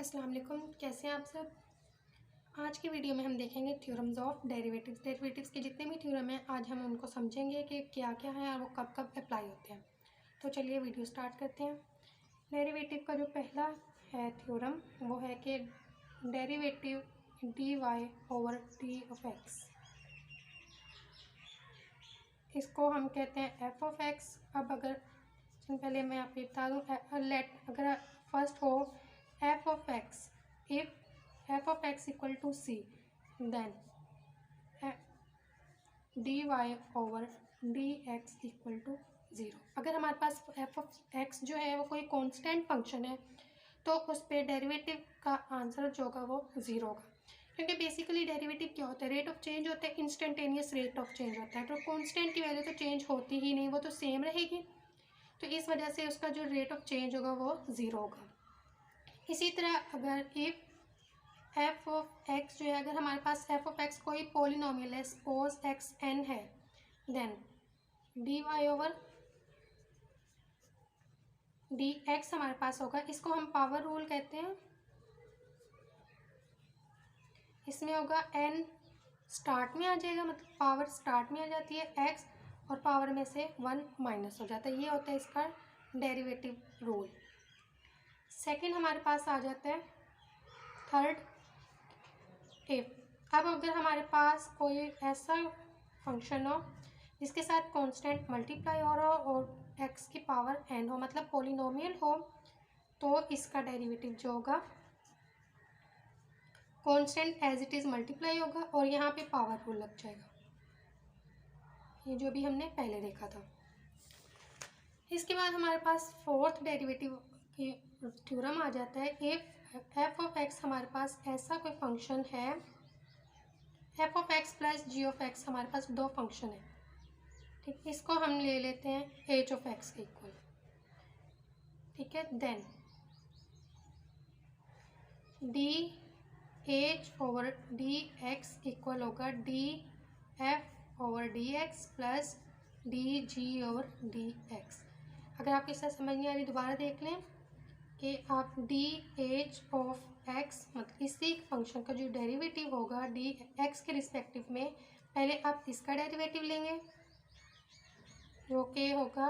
अस्सलाम वालेकुम, कैसे हैं आप सब। आज की वीडियो में हम देखेंगे थ्योरम्स ऑफ डेरिवेटिव्स। डेरिवेटिव्स के जितने भी थ्योरम हैं आज हम उनको समझेंगे कि क्या क्या है और वो कब कब अप्लाई होते हैं। तो चलिए वीडियो स्टार्ट करते हैं। डेरिवेटिव का जो पहला है थ्योरम वो है कि derivative dy over D of x, इसको हम कहते हैं एफ ऑफ एक्स। अब अगर पहले मैं आपको बता दूँ, लेट अगर फर्स्ट हो f of x, if f of x equal to c, then d y over D x equal to zero. अगर हमारे पास एफ ऑफ एक्स जो है वो कोई कांस्टेंट फंक्शन है तो उस पर डेरिवेटिव का आंसर जो होगा वो ज़ीरो होगा, क्योंकि बेसिकली डेरिवेटिव क्या होता है, रेट ऑफ चेंज होता है, इंस्टेंटेनियस रेट ऑफ चेंज होता है। तो कांस्टेंट की वैल्यू तो चेंज होती ही नहीं, वो तो सेम रहेगी, तो इस वजह से उसका जो रेट ऑफ चेंज होगा वो ज़ीरो होगा। इसी तरह अगर इफ एफ ऑफ एक्स जो है, अगर हमारे पास एफ ऑफ एक्स कोई पॉलिनोमियल है, सपोज एक्स एन है, then d y over D x हमारे पास होगा। इसको हम पावर रूल कहते हैं। इसमें होगा एन स्टार्ट में आ जाएगा, मतलब पावर स्टार्ट में आ जाती है एक्स और पावर में से वन माइनस हो जाता है। ये होता है इसका डेरिवेटिव रूल। सेकंड हमारे पास आ जाता है थर्ड इफ। अब अगर हमारे पास कोई ऐसा फंक्शन हो जिसके साथ कांस्टेंट मल्टीप्लाई हो रहा हो और एक्स की पावर एन हो, मतलब पॉलिनोमियल हो, तो इसका डेरिवेटिव जो होगा constant as it is multiply होगा और यहाँ पे पावर रूल लग जाएगा, ये जो भी हमने पहले देखा था। इसके बाद हमारे पास फोर्थ डेरिवेटिव की थ्योरम आ जाता है। इफ एफ ऑफ एक्स हमारे पास ऐसा कोई फंक्शन है, f of x plus g of x हमारे पास दो फंक्शन है, ठीक, इसको हम ले लेते हैं एच ऑफ एक्स के इक्वल, ठीक है। Then D H over D x equal होगा D F over D X plus D G over D X. अगर आपको इससे समझ नहीं आ रही दोबारा देख लें कि आप डी एच ऑफ एक्स, मतलब इसी फंक्शन का जो डेरिवेटिव होगा डी एक्स के रिस्पेक्टिव में, पहले आप इसका डेरिवेटिव लेंगे जो कि होगा,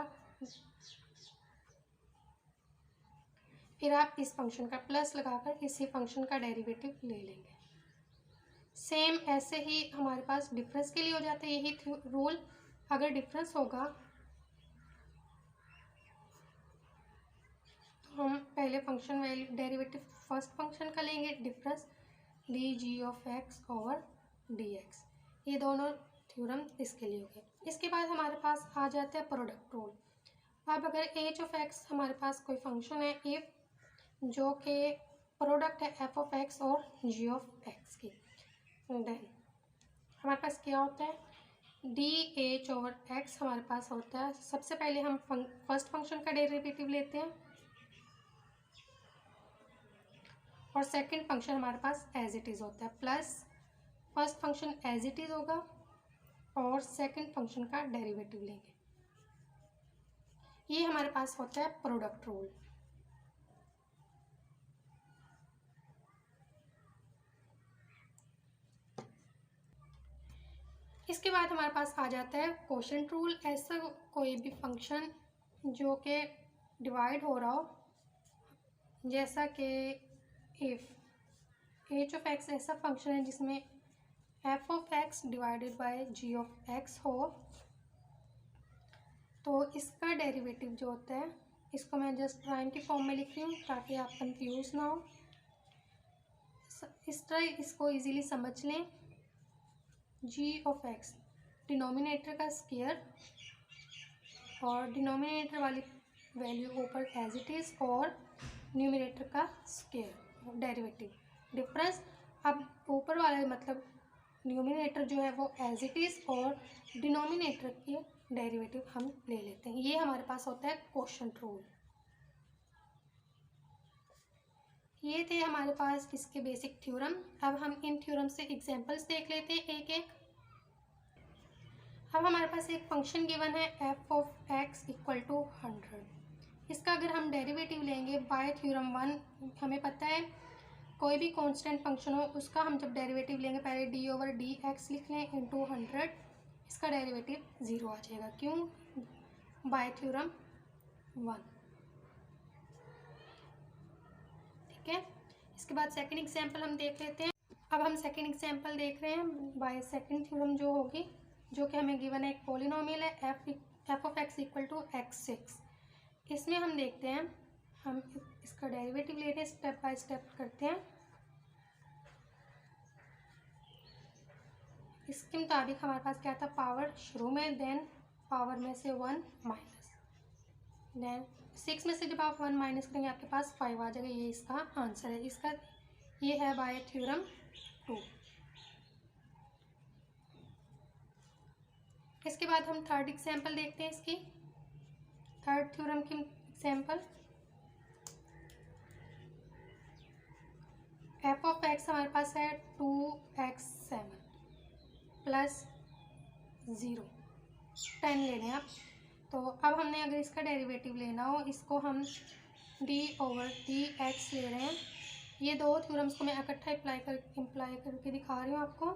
फिर आप इस फंक्शन का प्लस लगाकर इसी फंक्शन का डेरिवेटिव ले लेंगे। सेम ऐसे ही हमारे पास डिफरेंस के लिए हो जाता है यही रूल। अगर डिफरेंस होगा तो हम पहले function value derivative first function का लेंगे, difference D G of x over D x. ये दोनों थ्योरम इसके लिए हो गए। इसके बाद हमारे पास आ जाता है प्रोडक्ट रूल। अब अगर एच ऑफ एक्स हमारे पास कोई फंक्शन है इफ जो कि प्रोडक्ट है एफ ऑफ एक्स और जी ऑफ एक्स की, देन हमारे पास क्या होता है डी एच ओवर एक्स हमारे पास होता है। सबसे पहले हम फर्स्ट फंक्शन का डेरिवेटिव लेते हैं और सेकंड फंक्शन हमारे पास एज इट इज़ होता है, plus first function as it is होगा और सेकंड फंक्शन का डेरिवेटिव लेंगे। ये हमारे पास होता है प्रोडक्ट रूल। इसके बाद हमारे पास आ जाता है कोशेंट रूल। ऐसा कोई भी फंक्शन जो कि डिवाइड हो रहा हो, जैसा कि इफ एच ऑफ एक्स ऐसा फंक्शन है जिसमें f of x divided by g of x हो, तो इसका डेरिवेटिव जो होता है, इसको मैं जस्ट प्राइम की फॉर्म में लिख रही हूँ ताकि आप कंफ्यूज ना हो। इस तरह इसको इजीली समझ लें, जी ऑफ एक्स डिनोमिनेटर का स्क्वायर और डिनोमिनेटर वाली वैल्यू ऊपर एज इट इज़ और न्यूमरेटर का स्क्वायर डेरिवेटिव डिफरेंस। अब ऊपर वाला मतलब न्यूमरेटर जो है वो एज इट इज़ और डिनोमिनेटर के डेरिवेटिव हम ले लेते हैं। ये हमारे पास होता है कोशेंट रूल। ये थे हमारे पास इसके बेसिक थ्योरम। अब हम इन थ्योरम से एग्जांपल्स देख लेते हैं एक एक। अब हमारे पास एक फंक्शन गिवन है f of x equal to 100। इसका अगर हम डेरिवेटिव लेंगे बाय थ्योरम 1, हमें पता है कोई भी कांस्टेंट फंक्शन हो उसका हम जब डेरिवेटिव लेंगे पहले d/dx लिख लें इंटू 100, इसका डेरिवेटिव 0 आ जाएगा। क्यों? Bye theorem 1। ठीक है, इसके बाद सेकंड एग्जांपल हम देख लेते हैं। अब हम सेकंड एग्जांपल देख रहे हैं बाय सेकंड थ्योरम जो होगी, जो कि हमें गिवन है एक पॉलिनोमियल है f of x equal to x6। इसमें हम देखते हैं, हम इसका डेरिवेटिव ले रहे हैं, स्टेप बाय स्टेप करते हैं। इसके मुताबिक हमारे पास क्या था, पावर शुरू में, देन पावर में से 1 माइनस, देन 6 में से जब आप 1 माइनस करेंगे आपके पास 5 आ जाएगा। ये इसका आंसर है। इसका ये है बाय थ्योरम 2। इसके बाद हम थर्ड एग्जांपल देखते हैं। इसकी थर्ड थ्योरम की एग्जांपल, f ऑफ x हमारे पास है 2x7 प्लस 0, 10 ले लें आप। तो अब हमने अगर इसका डेरिवेटिव लेना हो, इसको हम d/dx ले रहे हैं। ये दो थ्योरम्स को मैं इकट्ठा इम्प्लाई करके दिखा रही हूँ आपको।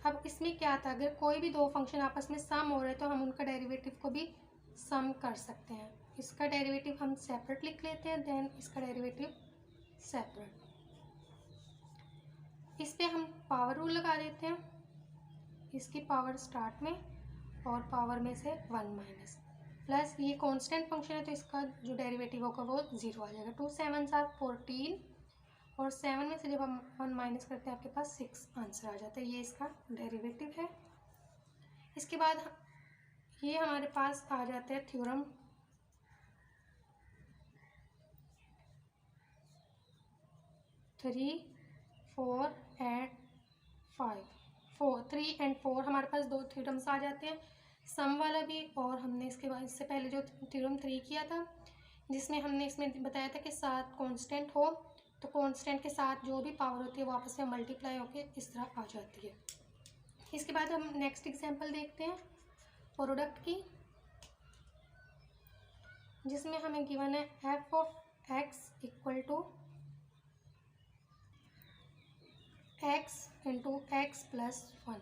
अब इसमें क्या था, अगर कोई भी दो फंक्शन आपस में सम हो रहे हैं तो हम उनका डेरिवेटिव को भी सम कर सकते हैं। इसका डेरिवेटिव हम सेपरेट लिख लेते हैं, देन इसका डेरिवेटिव सेपरेट। इस पे हम पावर रूल लगा देते हैं, इसकी पावर स्टार्ट में और पावर में से 1 माइनस, प्लस ये कांस्टेंट फंक्शन है तो इसका जो डेरिवेटिव होगा वो 0 आ जाएगा। 2 7 14 और 7 में से जब हम 1 माइनस करते हैं आपके पास 6 आंसर आ जाता है। ये इसका डेरिवेटिव है। इसके बाद ये हमारे पास आ जाता है थ्योरम 3, 4 एंड 5। 3 एंड 4 हमारे पास दो थ्योरम्स आ जाते हैं, सम वाला भी, और हमने इसके बाद इससे पहले जो थ्योरम 3 किया था जिसमें हमने इसमें बताया था कि साथ कांस्टेंट हो तो कांस्टेंट के साथ जो भी पावर होती है वो आपस में मल्टीप्लाई होकर इस तरह आ जाती है। इसके बाद हम नेक्स्ट एग्जांपल देखते हैं प्रोडक्ट की, जिसमें हमें गिवन है f of x equal to x into x plus 1।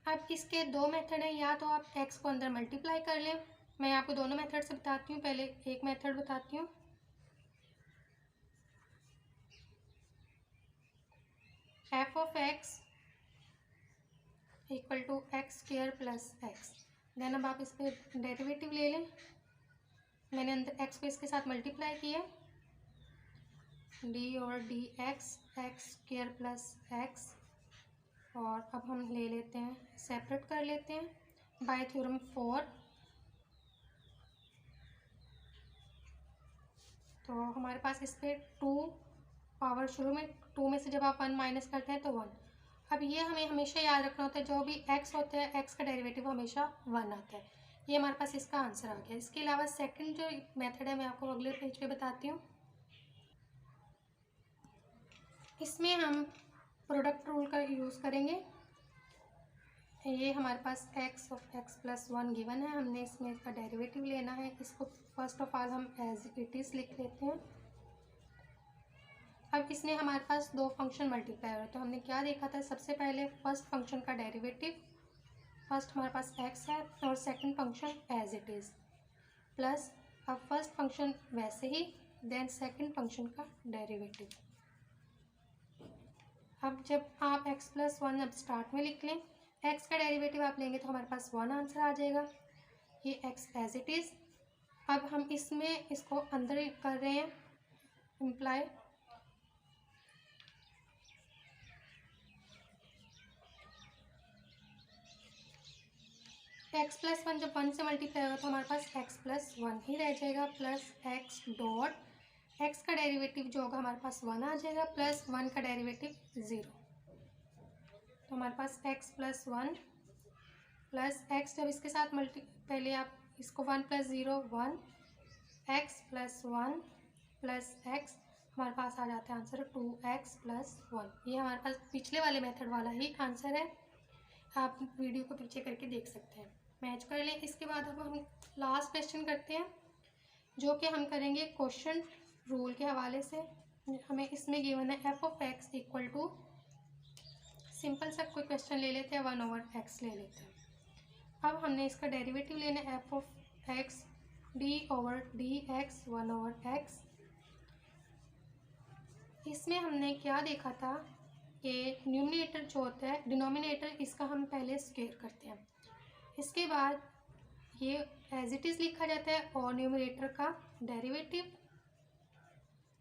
अब इसके दो मेथड हैं, या तो आप x को अंदर मल्टीप्लाई कर लें। मैं आपको दोनों मेथड से बताती हूँ। पहले एक मेथड बताती हूँ। f of x equal to x square plus x, then अब आप इस पर डेरिवेटिव ले लें। मैंने अंदर x को इसके साथ मल्टीप्लाई किया, d और D x square plus x, और अब हम ले लेते हैं सेपरेट कर लेते हैं बाय थ्योरम 4। तो हमारे पास इस पर 2 पावर शुरू में 2 में से जब आप 1 माइनस करते हैं तो 1। अब ये हमें हमेशा याद रखना होता है, जो भी x होता है x का डेरिवेटिव हमेशा 1 आता है। ये हमारे पास इसका आंसर आ गया। इसके अलावा सेकंड जो मेथड है मैं आपको अगले पेज पे बताती हूँ। इसमें हम प्रोडक्ट रूल का यूज़ करेंगे। ये हमारे पास x of x plus 1 given है, हमने इसमें इसका डेरिवेटिव लेना है। इसको फर्स्ट ऑफ ऑल हम एज इट इज़ लिख लेते हैं। अब इसमें हमारे पास दो फंक्शन मल्टीप्लाई हो रहे, तो हमने क्या देखा था, सबसे पहले फर्स्ट फंक्शन का डेरिवेटिव, फर्स्ट हमारे पास x है और second function as it is, plus अब फर्स्ट फंक्शन वैसे ही, देन सेकंड फंक्शन का डेरिवेटिव। अब जब आप x प्लस 1 अब स्टार्ट में लिख लें, x का डेरिवेटिव आप लेंगे तो हमारे पास 1 आंसर आ जाएगा। ये x एज इट इज़। अब हम इसमें इसको अंदर कर रहे हैं इम्प्लाई, x प्लस 1 जब 1 से मल्टीप्लाई होगा तो हमारे पास x प्लस 1 ही रह जाएगा, प्लस x डॉट x का डेरिवेटिव जो होगा हमारे पास 1 आ जाएगा, प्लस 1 का डेरिवेटिव 0। तो हमारे पास x प्लस 1 प्लस x जब इसके साथ पहले आप इसको 1 plus 0 1, x plus 1 plus x, हमारे पास आ जाता है आंसर 2x प्लस 1। ये हमारे पास पिछले वाले मेथड वाला ही आंसर है, आप वीडियो को पीछे करके देख सकते हैं, मैच कर लें। इसके बाद अब हम लास्ट क्वेश्चन करते हैं, जो कि हम करेंगे क्वेश्चन रूल के हवाले से। हमें इसमें गिवन है f of x equal to, simple सा कोई क्वेश्चन ले लेते हैं, 1/x ले लेते हैं। अब हमने इसका डेरिवेटिव लेना है f of x d/dx 1/x। इसमें हमने क्या देखा था कि न्यूमरेटर जो होता है, डिनोमिनेटर इसका हम पहले स्क्वायर करते हैं, इसके बाद ये एज इट इज़ लिखा जाता है और न्यूमरेटर का डेरिवेटिव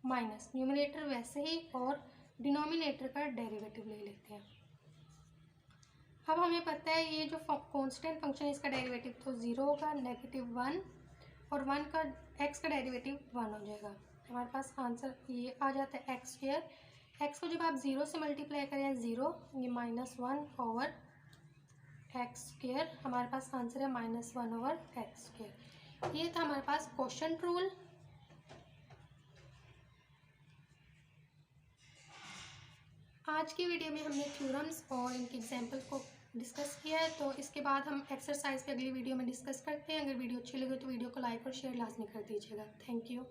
माइनस न्यूमरेटर वैसे ही और डिनोमिनेटर का डेरिवेटिव ले लेते हैं। अब हमें पता है ये जो कांस्टेंट फंक्शन है इसका डेरिवेटिव तो 0 होगा, -1 और 1 का x का डेरिवेटिव 1 हो जाएगा। हमारे पास आंसर ये आ जाता है x²। x को जब आप 0 से मल्टीप्लाई करें 0, ये -1/x², हमारे पास आंसर है -1/x²। ये था हमारे पास क्वोशंट रूल। आज की वीडियो में हमने थ्योरम्स और इनके एग्जाम्पल को डिस्कस किया है, तो इसके बाद हम एक्सरसाइज पे अगली वीडियो में डिस्कस करते हैं। अगर वीडियो अच्छी लगे तो वीडियो को लाइक और शेयर लाजमी कर दीजिएगा। Thank you.